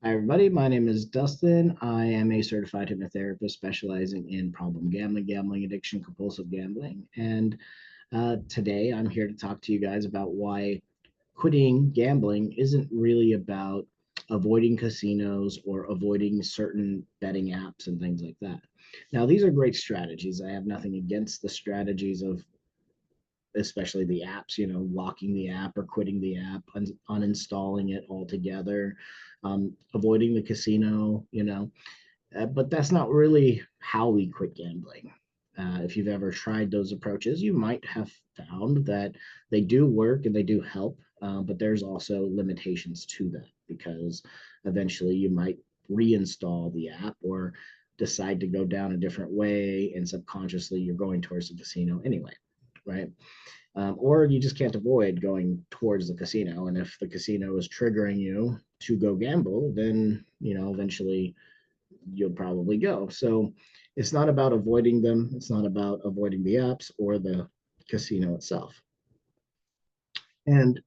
Hi, everybody. My name is Dustin. I am a certified hypnotherapist specializing in problem gambling, gambling addiction, compulsive gambling. And today I'm here to talk to you guys about why quitting gambling isn't really about avoiding casinos or avoiding certain betting apps and things like that. Now, these are great strategies. I have nothing against the strategies of especially the apps, locking the app or quitting the app, uninstalling it altogether, avoiding the casino, but that's not really how we quit gambling. If you've ever tried those approaches, you might have found that they do work and they do help, but there's also limitations to that because eventually you might reinstall the app or decide to go down a different way, and subconsciously you're going towards the casino anyway, right? Or you just can't avoid going towards the casino. And if the casino is triggering you to go gamble, then eventually you'll probably go. So it's not about avoiding them. It's not about avoiding the apps or the casino itself. And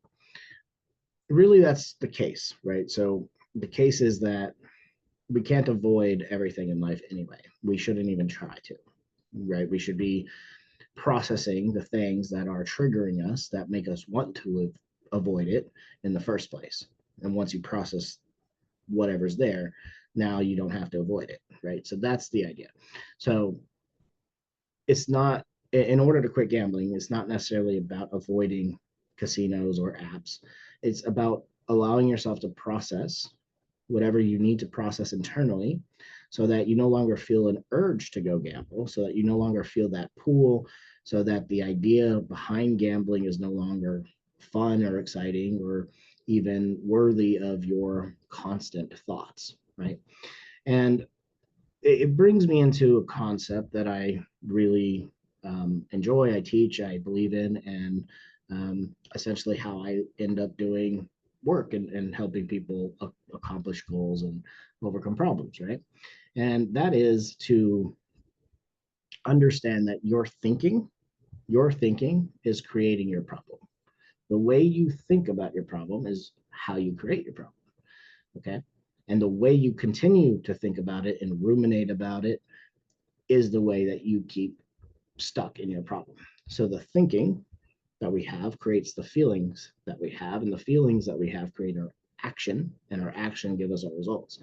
really, that's the case, right? So the case is that we can't avoid everything in life anyway. We shouldn't even try to, right? We should be processing the things that are triggering us that make us want to avoid it in the first place. And once you process whatever's there, now you don't have to avoid it, right? So that's the idea. So it's not, in order to quit gambling, it's not necessarily about avoiding casinos or apps. It's about allowing yourself to process whatever you need to process internally so that you no longer feel an urge to go gamble, so that you no longer feel that pull, so that the idea behind gambling is no longer fun or exciting or even worthy of your constant thoughts, right? And it brings me into a concept that I really enjoy, I teach, I believe in, and essentially how I end up doing work and helping people accomplish goals and overcome problems, right? And that is to understand that your thinking is creating your problem. The way you think about your problem is how you create your problem. Okay. And the way you continue to think about it and ruminate about it is the way that you keep stuck in your problem. So the thinking that we have creates the feelings that we have, and the feelings that we have create our action, and our action give us our results.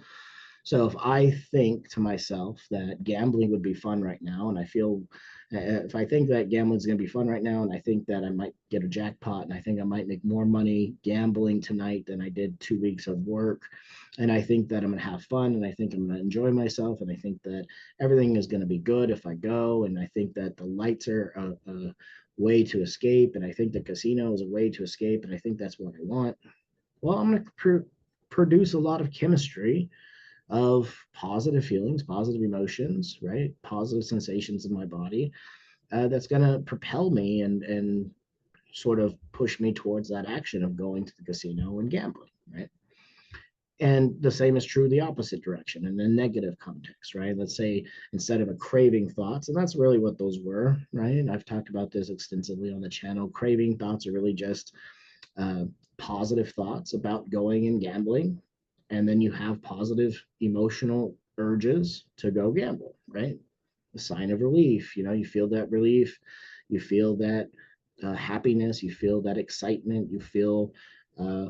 So if I think to myself that gambling would be fun right now, and I feel, if I think that gambling is going to be fun right now, and I think that I might get a jackpot, and I think I might make more money gambling tonight than I did 2 weeks of work, and I think that I'm going to have fun, and I think I'm going to enjoy myself, and I think that everything is going to be good if I go, and I think that the lights are a way to escape, and I think the casino is a way to escape, and I think that's what I want. Well, I'm going to produce a lot of chemistry of positive feelings, positive emotions, right? Positive sensations in my body. That's going to propel me and sort of push me towards that action of going to the casino and gambling, right? And the same is true the opposite direction in a negative context, right? Let's say instead of a craving thoughts, and that's really what those were, right? And I've talked about this extensively on the channel. Craving thoughts are really just uh, positive thoughts about going and gambling, and then you have positive emotional urges to go gamble, right? A sign of relief. You feel that relief, you feel that happiness, you feel that excitement, you feel uh,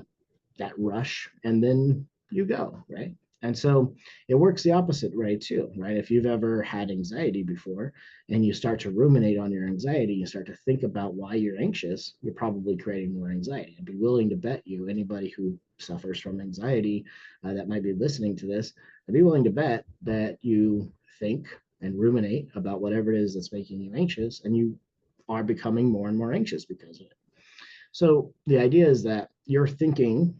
that rush, and then you go, right? And so it works the opposite way too, right? If you've ever had anxiety before and you start to ruminate on your anxiety, you start to think about why you're anxious, you're probably creating more anxiety. I'd be willing to bet you anybody who suffers from anxiety that might be listening to this, I'd be willing to bet that you think and ruminate about whatever it is that's making you anxious, and you are becoming more and more anxious because of it. So the idea is that your thinking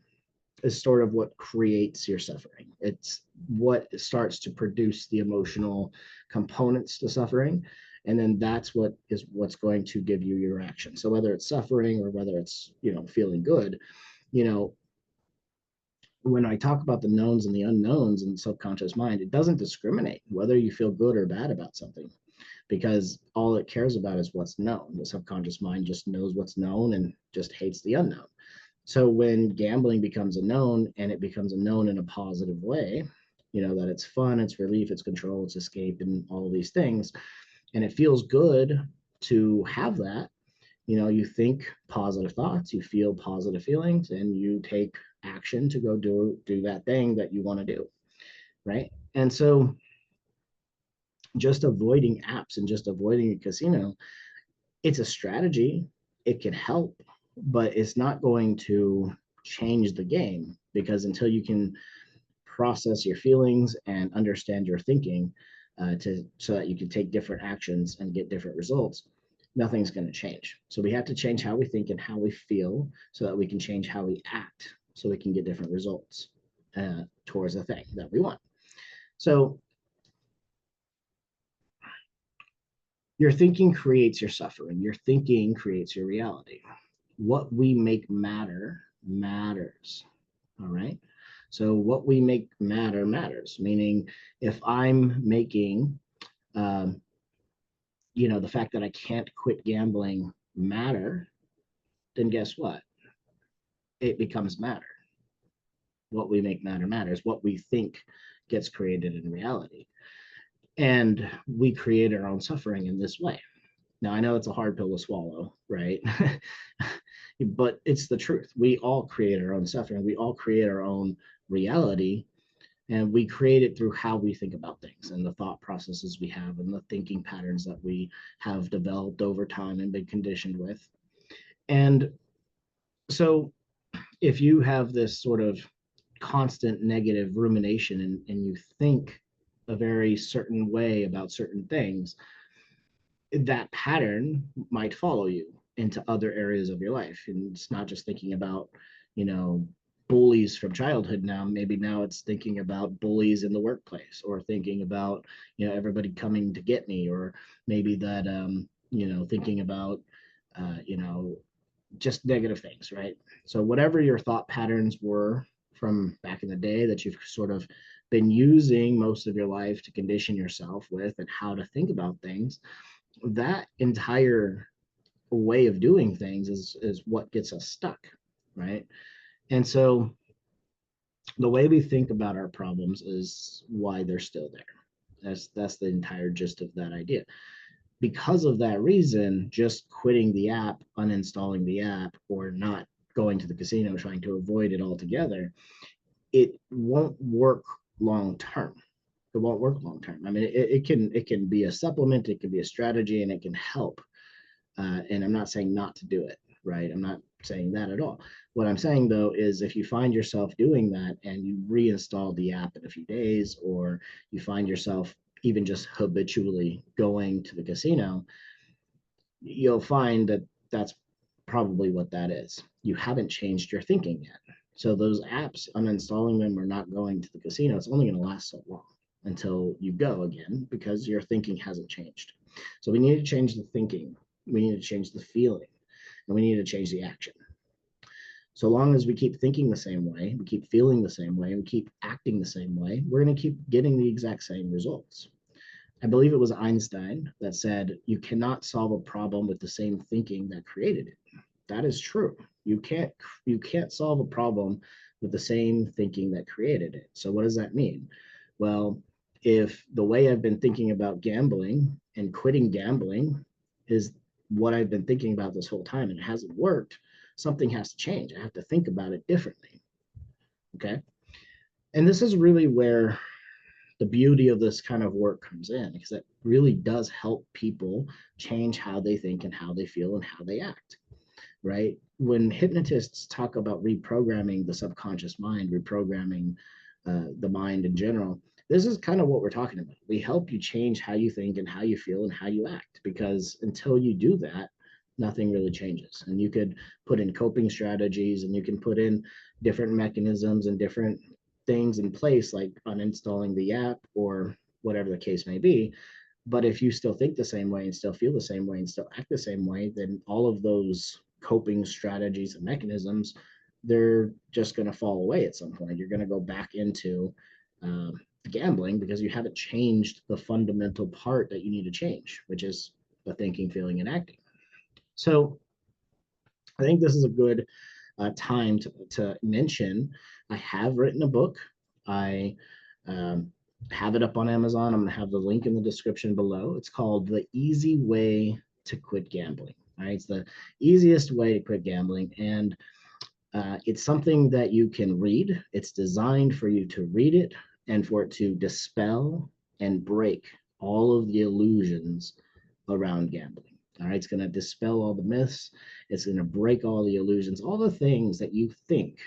is sort of what creates your suffering. It's what starts to produce the emotional components to suffering. And then that's what's going to give you your action. So whether it's suffering or whether it's, feeling good, you know, when I talk about the knowns and the unknowns in the subconscious mind, it doesn't discriminate whether you feel good or bad about something because all it cares about is what's known. The subconscious mind just knows what's known and just hates the unknown. So when gambling becomes a known, and it becomes a known in a positive way, that it's fun, it's relief, it's control, it's escape, and all these things, and it feels good to have that, you think positive thoughts, you feel positive feelings, and you take action to go do that thing that you want to do, right? And so just avoiding apps and just avoiding a casino, it's a strategy. It can help, but it's not going to change the game, because until you can process your feelings and understand your thinking, so that you can take different actions and get different results, nothing's going to change. So we have to change how we think and how we feel, so that we can change how we act, so we can get different results towards the thing that we want. So your thinking creates your suffering. Your thinking creates your reality. What we make matter matters. All right. So what we make matter matters. Meaning, if I'm making, um, the fact that I can't quit gambling matter, then guess what? It becomes matter. What we make matter matters. What we think gets created in reality. And we create our own suffering in this way. Now, I know it's a hard pill to swallow, right? But it's the truth. We all create our own suffering. We all create our own reality, and we create it through how we think about things and the thought processes we have and the thinking patterns that we have developed over time and been conditioned with. And so if you have this sort of constant negative rumination, and you think a very certain way about certain things, that pattern might follow you into other areas of your life. And it's not just thinking about, you know, bullies from childhood. Now, maybe now it's thinking about bullies in the workplace, or thinking about, everybody coming to get me, or maybe that, thinking about, you know, just negative things, right? So whatever your thought patterns were from back in the day that you've sort of been using most of your life to condition yourself with, and how to think about things, that entire way of doing things is what gets us stuck, right? And so the way we think about our problems is why they're still there. That's the entire gist of that idea. Because of that reason, just quitting the app, uninstalling the app, or not going to the casino, trying to avoid it altogether, it won't work long term. It won't work long term. I mean, it can be a supplement, it can be a strategy, and it can help. And I'm not saying not to do it, right? I'm not saying that at all. What I'm saying though is, if you find yourself doing that and you reinstall the app in a few days, or you find yourself even just habitually going to the casino, you'll find that that's probably what that is. You haven't changed your thinking yet. So those apps, uninstalling them or not going to the casino, it's only going to last so long until you go again, because your thinking hasn't changed. So we need to change the thinking, we need to change the feeling, and we need to change the action. So long as we keep thinking the same way, we keep feeling the same way, and we keep acting the same way, we're going to keep getting the exact same results. I believe it was Einstein that said, you cannot solve a problem with the same thinking that created it. That is true. You can't solve a problem with the same thinking that created it. So what does that mean? Well, if the way I've been thinking about gambling and quitting gambling is what I've been thinking about this whole time, and it hasn't worked, something has to change. I have to think about it differently. Okay. And this is really where the beauty of this kind of work comes in, because it really does help people change how they think and how they feel and how they act, right? When hypnotists talk about reprogramming the subconscious mind, reprogramming the mind in general, this is kind of what we're talking about. We help you change how you think and how you feel and how you act, because until you do that, nothing really changes. And you could put in coping strategies, and you can put in different mechanisms and different things in place, like uninstalling the app or whatever the case may be. But if you still think the same way and still feel the same way and still act the same way, then all of those coping strategies and mechanisms, they're just going to fall away at some point. You're going to go back into gambling, because you haven't changed the fundamental part that you need to change, which is the thinking, feeling, and acting. So I think this is a good time to mention, I have written a book. I have it up on Amazon. I'm going to have the link in the description below. It's called The Easy Way to Quit Gambling. All right, it's the easiest way to quit gambling, and it's something that you can read. It's designed for you to read it and for it to dispel and break all of the illusions around gambling. All right, it's going to dispel all the myths. It's going to break all the illusions, all the things that you think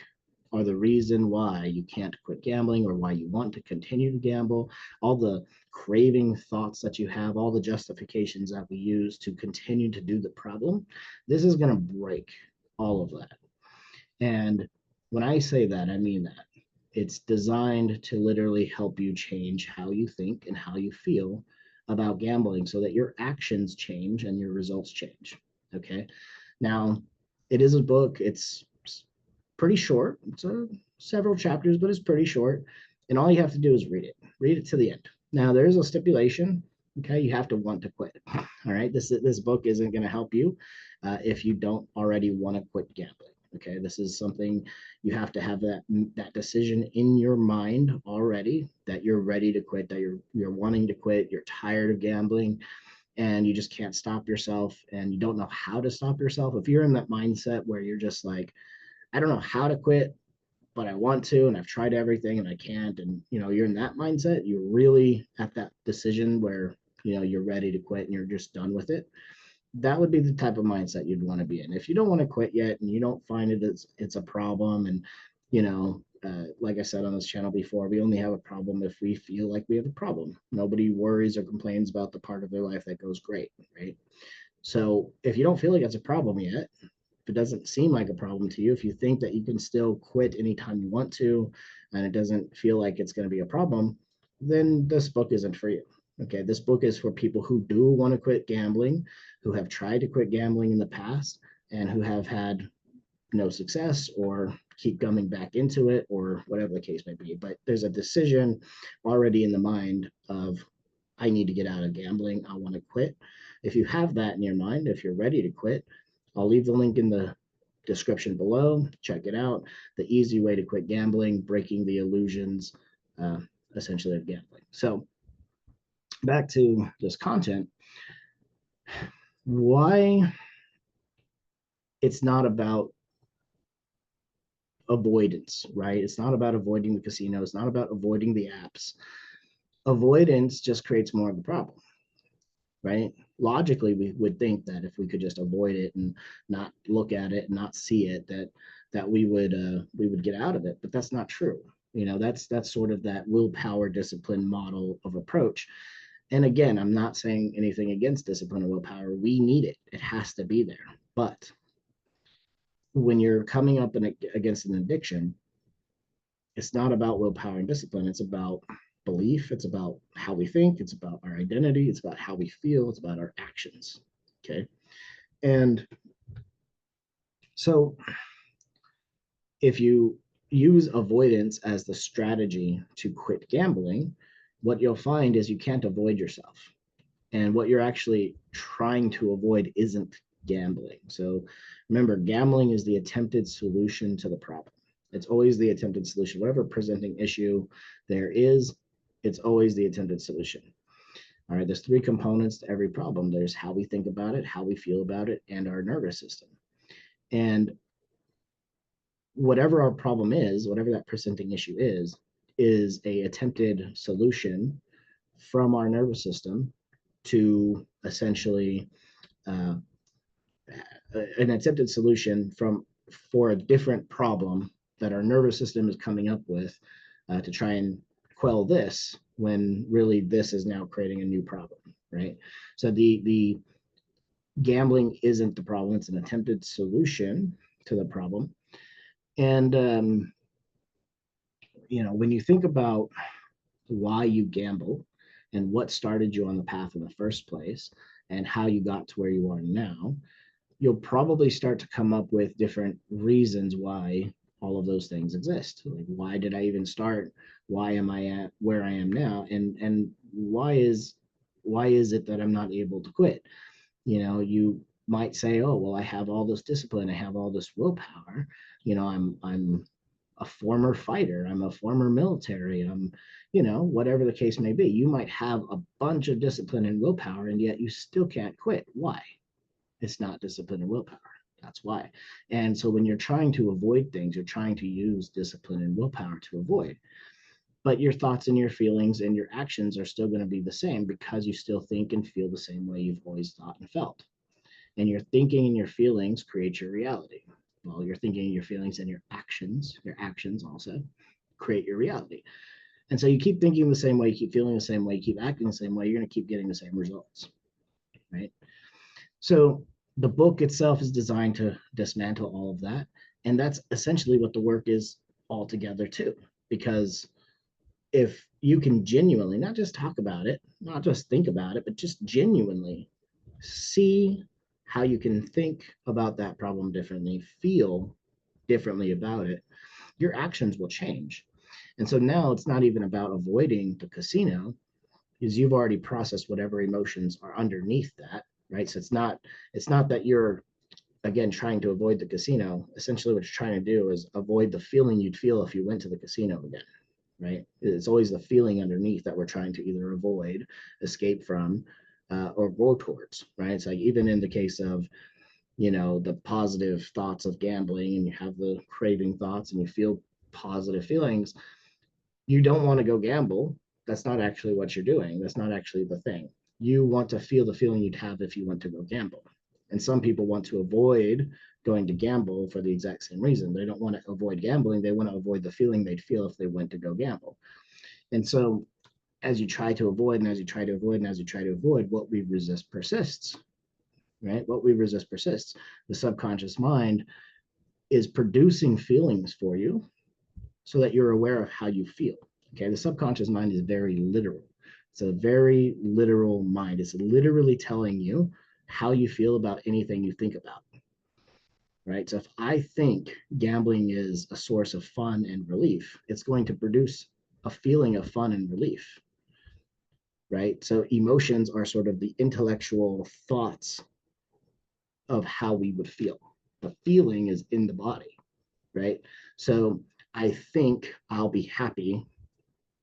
are the reason why you can't quit gambling or why you want to continue to gamble, all the craving thoughts that you have, all the justifications that we use to continue to do the problem. This is going to break all of that. And when I say that, I mean that. It's designed to literally help you change how you think and how you feel about gambling so that your actions change and your results change. Okay. Now, it is a book. It's pretty short. It's several chapters, but it's pretty short. And all you have to do is read it. Read it to the end. Now, there is a stipulation. Okay, you have to want to quit. All right, this book isn't going to help you if you don't already want to quit gambling. Okay, this is something you have to have that decision in your mind already, that you're ready to quit, that you're wanting to quit, you're tired of gambling, and you just can't stop yourself, and you don't know how to stop yourself. If you're in that mindset where you're just like, I don't know how to quit, but I want to, and I've tried everything and I can't, and you're in that mindset, you're really at that decision where you're ready to quit and you're just done with it. That would be the type of mindset you'd want to be in. If you don't want to quit yet and you don't find it's a problem, and like I said on this channel before, we only have a problem if we feel like we have a problem. Nobody worries or complains about the part of their life that goes great, right? So if you don't feel like it's a problem yet, if it doesn't seem like a problem to you, if you think that you can still quit anytime you want to, and it doesn't feel like it's going to be a problem, then this book isn't for you. Okay, this book is for people who do want to quit gambling, who have tried to quit gambling in the past, and who have had no success or keep coming back into it or whatever the case may be. But there's a decision already in the mind of, I need to get out of gambling. I want to quit. If you have that in your mind, if you're ready to quit, I'll leave the link in the description below. Check it out. The Easy Way to Quit Gambling, Breaking the Illusions, essentially, of gambling. So back to this content. Why it's not about avoidance, right? It's not about avoiding the casino. It's not about avoiding the apps. Avoidance just creates more of the problem, right? Logically, we would think that if we could just avoid it and not look at it, not see it, that we would get out of it. But that's not true. That's sort of that willpower discipline model of approach. And again, I'm not saying anything against discipline or willpower. We need it. It has to be there. But when you're coming up against an addiction, it's not about willpower and discipline. It's about belief. It's about how we think. It's about our identity. It's about how we feel. It's about our actions. Okay. And so if you use avoidance as the strategy to quit gambling, what you'll find is you can't avoid yourself. And what you're actually trying to avoid isn't gambling. So remember, gambling is the attempted solution to the problem. It's always the attempted solution. Whatever presenting issue there is, it's always the attempted solution. All right, there's three components to every problem. There's how we think about it, how we feel about it, and our nervous system. And whatever our problem is, whatever that presenting issue is a attempted solution from our nervous system to essentially an attempted solution for a different problem that our nervous system is coming up with to try and quell this, when really this is now creating a new problem, right? So the gambling isn't the problem. It's an attempted solution to the problem. And when you think about why you gamble and what started you on the path in the first place and how you got to where you are now, you'll probably start to come up with different reasons why all of those things exist. Like, why did I even start? Why am I at where I am now? And why is it that I'm not able to quit? You might say, oh, well, I have all this discipline, I have all this willpower. I'm a former fighter, I'm a former military, I'm, whatever the case may be. You might have a bunch of discipline and willpower, and yet you still can't quit. Why? It's not discipline and willpower. That's why. And so when you're trying to avoid things, you're trying to use discipline and willpower to avoid. But your thoughts and your feelings and your actions are still going to be the same because you still think and feel the same way you've always thought and felt. And your thinking and your feelings create your reality. Well, your thinking and your feelings and your actions also create your reality. And so you keep thinking the same way, you keep feeling the same way, you keep acting the same way, you're going to keep getting the same results, right? So the book itself is designed to dismantle all of that. And that's essentially what the work is altogether too. Because if you can genuinely not just talk about it, not just think about it, but just genuinely see how you can think about that problem differently, feel differently about it, your actions will change. And so now it's not even about avoiding the casino, because you've already processed whatever emotions are underneath that, right? So it's not that you're again trying to avoid the casino. Essentially what you're trying to do is avoid the feeling you'd feel if you went to the casino again, right? It's always the feeling underneath that we're trying to either avoid, escape from, or go towards, right? It's like even in the case of, the positive thoughts of gambling, and you have the craving thoughts and you feel positive feelings, you don't want to go gamble. That's not actually what you're doing. That's not actually the thing. You want to feel the feeling you'd have if you went to go gamble. And some people want to avoid going to gamble for the exact same reason. They don't want to avoid gambling. They want to avoid the feeling they'd feel if they went to go gamble. And so as you try to avoid and as you try to avoid and as you try to avoid, what we resist persists, right? What we resist persists. The subconscious mind is producing feelings for you so that you're aware of how you feel. Okay, the subconscious mind is very literal. It's a very literal mind. It's literally telling you how you feel about anything you think about. Right? So if I think gambling is a source of fun and relief, it's going to produce a feeling of fun and relief. Right? So emotions are sort of the intellectual thoughts of how we would feel. The feeling is in the body, right? So I think I'll be happy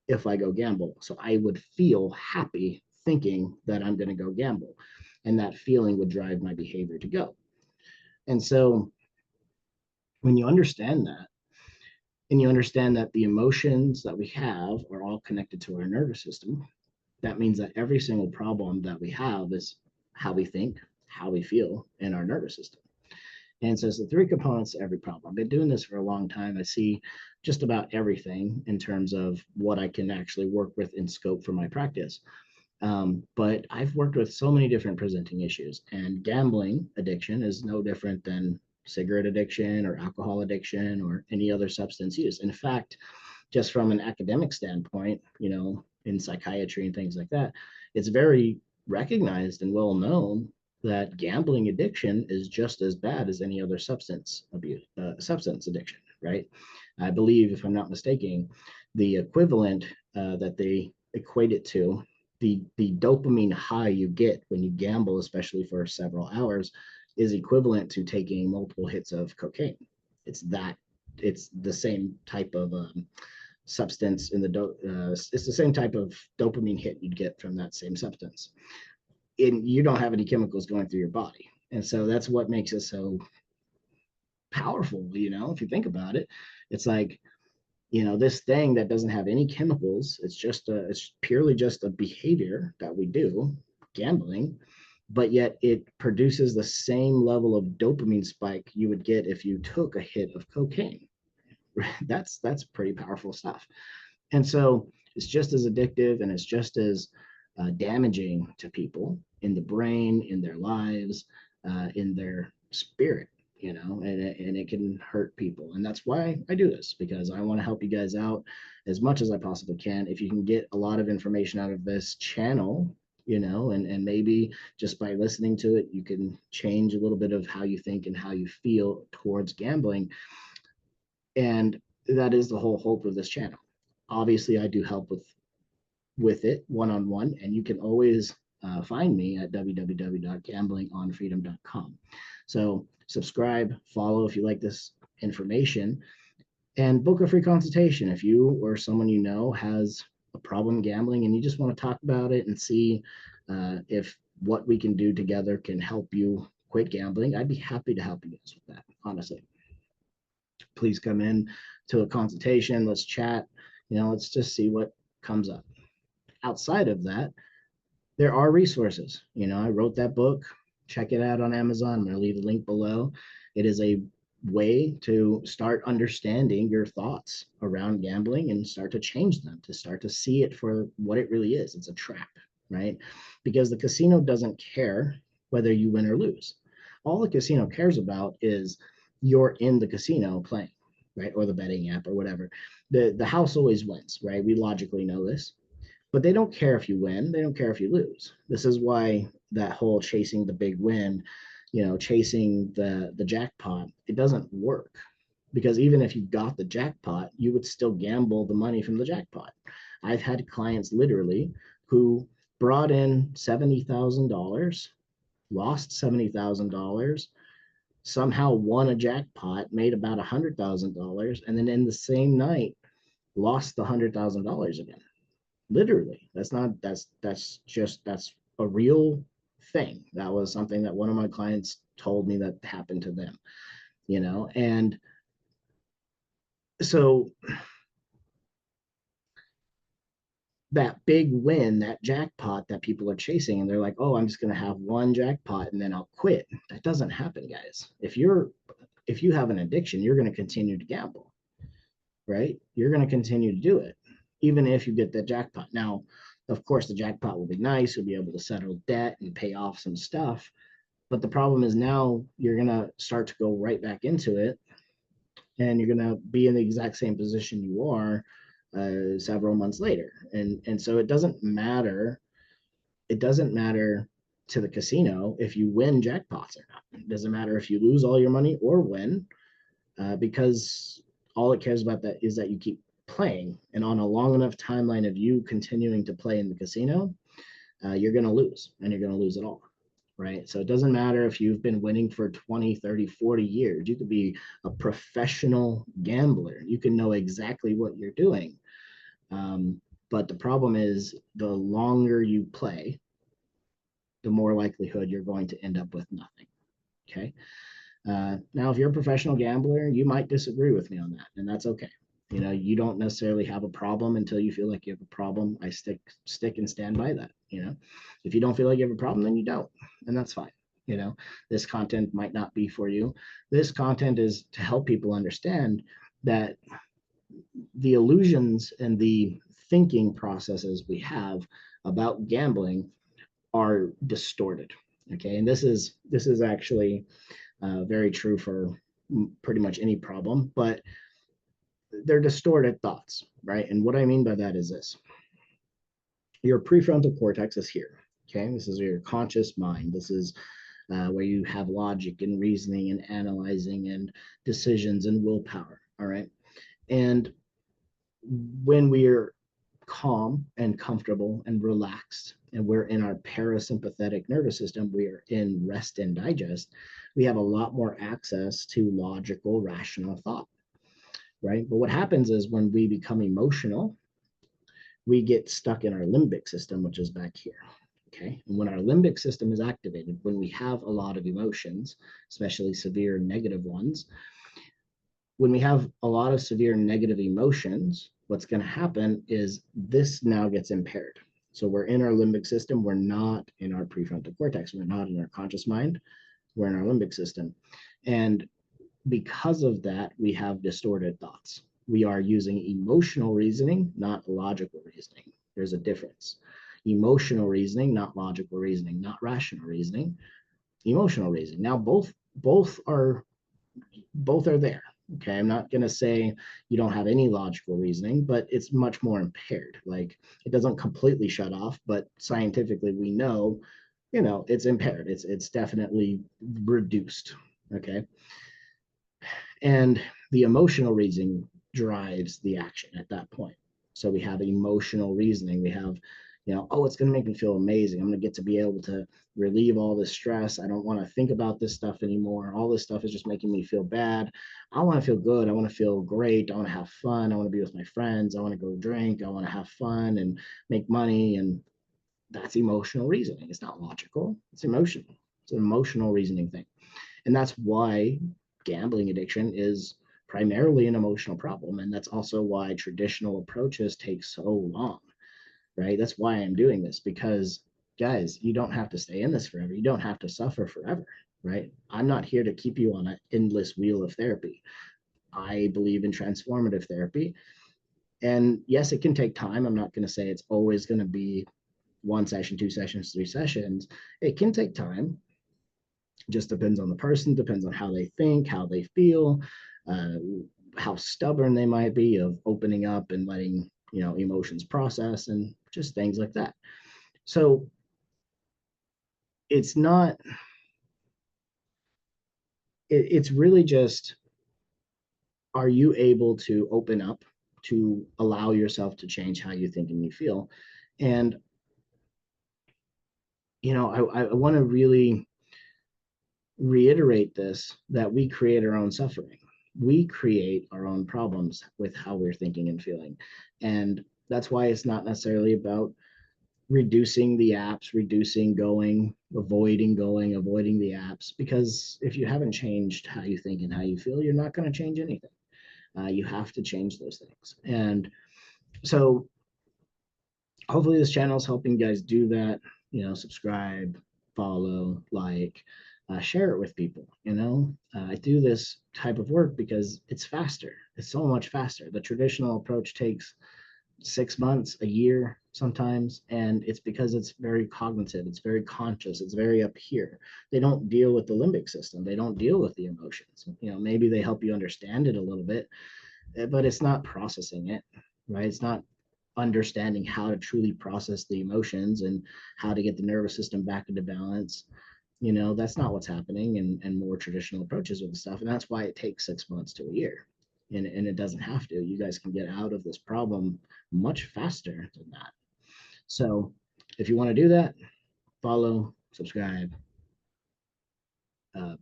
if I go gamble. So I would feel happy thinking that I'm going to go gamble. And that feeling would drive my behavior to go. And so when you understand that, and you understand that the emotions that we have are all connected to our nervous system, that means that every single problem that we have is how we think, how we feel in our nervous system. And so it's the three components to every problem. I've been doing this for a long time. I see just about everything in terms of what I can actually work with in scope for my practice. But I've worked with so many different presenting issues, and gambling addiction is no different than cigarette addiction or alcohol addiction or any other substance use. In fact, just from an academic standpoint, in psychiatry and things like that, it's very recognized and well known that gambling addiction is just as bad as any other substance abuse, substance addiction, right? I believe, if I'm not mistaken, the equivalent that they equate it to, the dopamine high you get when you gamble, especially for several hours, is equivalent to taking multiple hits of cocaine. It's the same type of substance in it's the same type of dopamine hit you'd get from that same substance. You don't have any chemicals going through your body. And so that's what makes it so powerful. If you think about it, it's like, this thing that doesn't have any chemicals, it's purely just a behavior that we do, gambling, but yet it produces the same level of dopamine spike you would get if you took a hit of cocaine. That's pretty powerful stuff. And so it's just as addictive, and it's just as damaging to people in the brain, in their lives, in their spirit, and it can hurt people. And that's why I do this, because I want to help you guys out as much as I possibly can. If you can get a lot of information out of this channel, and maybe just by listening to it, you can change a little bit of how you think and how you feel towards gambling. And that is the whole hope of this channel. Obviously, I do help with it one-on-one, and you can always find me at www.gamblingonfreedom.com. So subscribe, follow if you like this information, and book a free consultation if you or someone you know has a problem gambling and you just want to talk about it and see if what we can do together can help you quit gambling. I'd be happy to help you guys with that, honestly. Please come in to a consultation. Let's chat. Let's just see what comes up. Outside of that, there are resources. I wrote that book. Check it out on Amazon. I'm going to leave a link below. It is a way to start understanding your thoughts around gambling and start to change them, to start to see it for what it really is. It's a trap, right? Because the casino doesn't care whether you win or lose. All the casino cares about is you're in the casino playing, right? Or the betting app or whatever. The house always wins, right? We logically know this, but they don't care if you win. They don't care if you lose. This is why that whole chasing the big win, chasing the jackpot, it doesn't work, because even if you got the jackpot, you would still gamble the money from the jackpot. I've had clients literally who brought in $70,000, lost $70,000, somehow won a jackpot, made about $100,000, and then in the same night lost the $100,000 again. Literally, that's a real thing. That was something that one of my clients told me that happened to them, and so that big win, that jackpot that people are chasing, and they're like, oh, I'm just going to have one jackpot and then I'll quit. That doesn't happen, guys. If you have an addiction, you're going to continue to gamble, right? You're going to continue to do it even if you get that jackpot. Now, of course, the jackpot will be nice. You'll be able to settle debt and pay off some stuff. But the problem is now you're going to start to go right back into it, and you're going to be in the exact same position you are several months later. And so it doesn't matter. It doesn't matter to the casino if you win jackpots or not. It doesn't matter if you lose all your money or win, because all it cares about that is that you keep playing. And on a long enough timeline of you continuing to play in the casino, you're going to lose, and you're going to lose it all, right? So it doesn't matter if you've been winning for 20, 30, 40 years. You could be a professional gambler. You can know exactly what you're doing. But the problem is, the longer you play, the more likelihood you're going to end up with nothing, okay? Now, if you're a professional gambler, you might disagree with me on that, and that's okay. You don't necessarily have a problem until you feel like you have a problem. I stick and stand by that. If you don't feel like you have a problem, then you don't, and that's fine. This content might not be for you. This content is to help people understand that the illusions and the thinking processes we have about gambling are distorted. Okay, and this is actually very true for pretty much any problem, but they're distorted thoughts, right? And what I mean by that is this: your prefrontal cortex is here. Okay, this is your conscious mind. This is where you have logic and reasoning and analyzing and decisions and willpower. All right, and when we're calm and comfortable and relaxed, and we're in our parasympathetic nervous system, we're in rest and digest, we have a lot more access to logical, rational thought, right? But what happens is when we become emotional, we get stuck in our limbic system, which is back here. Okay. And when our limbic system is activated, when we have a lot of emotions, especially severe negative ones, when we have a lot of severe negative emotions, what's going to happen is this now gets impaired. So we're in our limbic system. We're not in our prefrontal cortex. We're not in our conscious mind. We're in our limbic system. And because of that, we have distorted thoughts. We are using emotional reasoning, not logical reasoning. There's a difference. Emotional reasoning, not logical reasoning, not rational reasoning, emotional reasoning. Now, both are there. Okay, I'm not going to say you don't have any logical reasoning, but it's much more impaired. Like, it doesn't completely shut off, but scientifically we know, it's impaired. It's definitely reduced. Okay, and the emotional reasoning drives the action at that point. So we have emotional reasoning. We have, Oh, it's going to make me feel amazing. I'm going to get to be able to relieve all this stress. I don't want to think about this stuff anymore. All this stuff is just making me feel bad. I want to feel good. I want to feel great. I want to have fun. I want to be with my friends. I want to go drink. I want to have fun and make money. And that's emotional reasoning. It's not logical. It's emotional. It's an emotional reasoning thing. And that's why gambling addiction is primarily an emotional problem. And that's also why traditional approaches take so long, right? That's why I'm doing this, because guys, you don't have to stay in this forever. You don't have to suffer forever, right? I'm not here to keep you on an endless wheel of therapy. I believe in transformative therapy. And yes, it can take time. I'm not going to say it's always going to be one session, two sessions, three sessions. It can take time. Just depends on the person, depends on how they think, how they feel, uh, how stubborn they might be of opening up and letting emotions process and just things like that. So it's not, it's really just, are you able to open up to allow yourself to change how you think and you feel? And I want to really reiterate this, that we create our own suffering. We create our own problems with how we're thinking and feeling. And that's why it's not necessarily about reducing the apps, reducing going, avoiding the apps. Because if you haven't changed how you think and how you feel, you're not going to change anything. You have to change those things. And so hopefully this channel is helping you guys do that. Subscribe, follow, like, share it with people. I do this type of work because it's faster. It's so much faster. The traditional approach takes 6 months, a year sometimes, and it's because it's very cognitive, it's very conscious, it's very up here. They don't deal with the limbic system, they don't deal with the emotions. Maybe they help you understand it a little bit, but it's not processing it, right? It's not understanding how to truly process the emotions and how to get the nervous system back into balance. That's not what's happening in more traditional approaches with the stuff. And that's why it takes 6 months to a year. And it doesn't have to. You guys can get out of this problem much faster than that. So if you want to do that, follow, subscribe,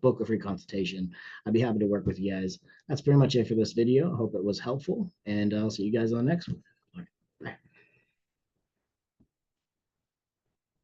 book a free consultation. I'd be happy to work with you guys. That's pretty much it for this video. I hope it was helpful, and I'll see you guys on the next one.